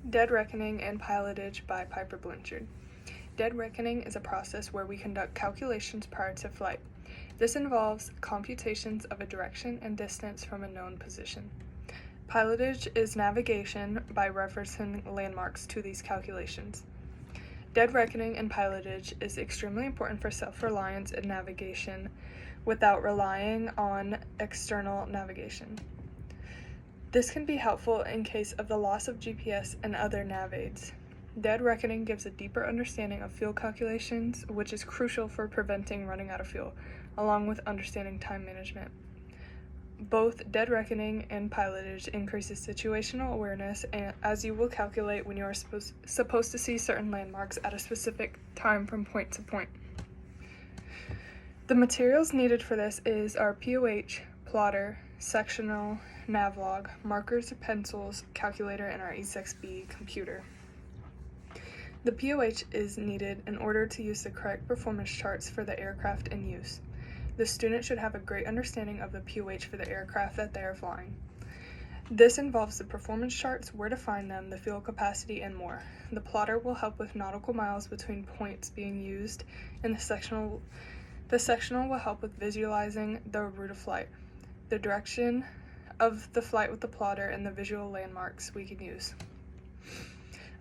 Dead Reckoning and Pilotage by Piper Blanchard. Dead reckoning is a process where we conduct calculations prior to flight. This involves computations of a direction and distance from a known position. Pilotage is navigation by referencing landmarks to these calculations. Dead reckoning and pilotage is extremely important for self-reliance in navigation without relying on external navigation. This can be helpful in case of the loss of GPS and other nav aids. Dead reckoning gives a deeper understanding of fuel calculations, which is crucial for preventing running out of fuel, along with understanding time management. Both dead reckoning and pilotage increases situational awareness, as you will calculate when you are supposed to see certain landmarks at a specific time from point to point. The materials needed for this is our POH, plotter, sectional, navlog, markers, pencils, calculator, and our E6B computer. The POH is needed in order to use the correct performance charts for the aircraft in use. The student should have a great understanding of the POH for the aircraft that they are flying. This involves the performance charts, where to find them, the fuel capacity, and more. The plotter will help with nautical miles between points being used, and the sectional will help with visualizing the route of flight, the direction of the flight with the plotter, and the visual landmarks we can use.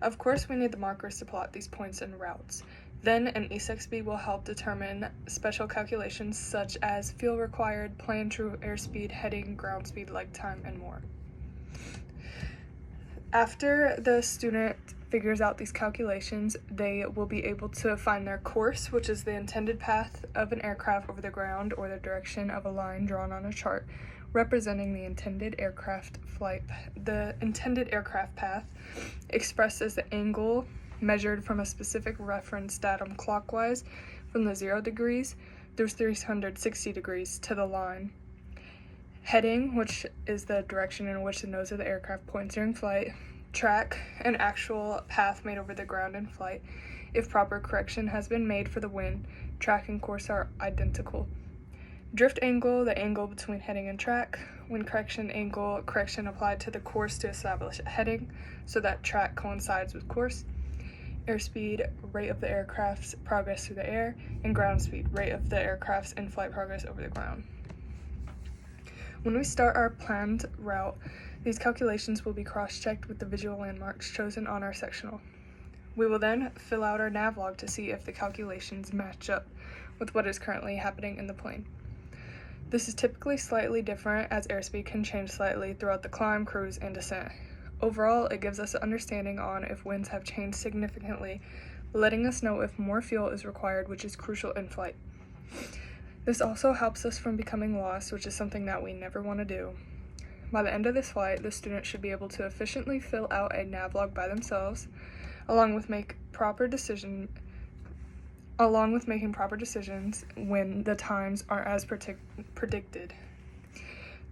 Of course, we need the markers to plot these points and routes. Then an E6B will help determine special calculations such as fuel required, planned true airspeed, heading, ground speed, leg time, and more. After the student figures out these calculations, they will be able to find their course, which is the intended path of an aircraft over the ground, or the direction of a line drawn on a chart representing the intended aircraft path, expressed as the angle measured from a specific reference datum clockwise from the 0 degrees through 360 degrees to the line. Heading, which is the direction in which the nose of the aircraft points during flight. Track, an actual path made over the ground in flight. If proper correction has been made for the wind, track and course are identical. Drift angle, the angle between heading and track. Wind correction angle, correction applied to the course to establish a heading so that track coincides with course. Airspeed, rate of the aircraft's progress through the air. And ground speed, rate of the aircraft's in-flight progress over the ground. When we start our planned route, these calculations will be cross-checked with the visual landmarks chosen on our sectional. We will then fill out our navlog to see if the calculations match up with what is currently happening in the plane. This is typically slightly different, as airspeed can change slightly throughout the climb, cruise, and descent. Overall, it gives us an understanding on if winds have changed significantly, letting us know if more fuel is required, which is crucial in flight. This also helps us from becoming lost, which is something that we never want to do. By the end of this flight, the student should be able to efficiently fill out a navlog by themselves, along with making proper decisions when the times are as predicted.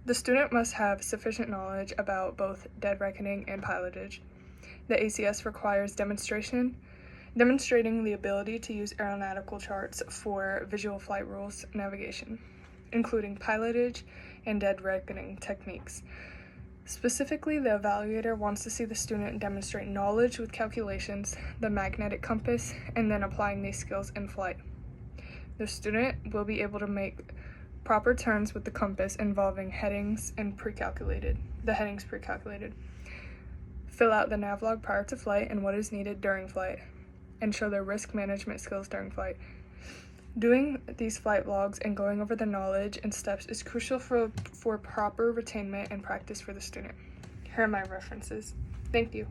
The student must have sufficient knowledge about both dead reckoning and pilotage. The ACS requires demonstrating the ability to use aeronautical charts for visual flight rules navigation, including pilotage and dead reckoning techniques. Specifically, the evaluator wants to see the student demonstrate knowledge with calculations, the magnetic compass, and then applying these skills in flight. The student will be able to make proper turns with the compass involving headings pre-calculated. Fill out the navlog prior to flight and what is needed during flight, and show their risk management skills during flight. Doing these flight logs and going over the knowledge and steps is crucial for proper retainment and practice for the student. Here are my references. Thank you.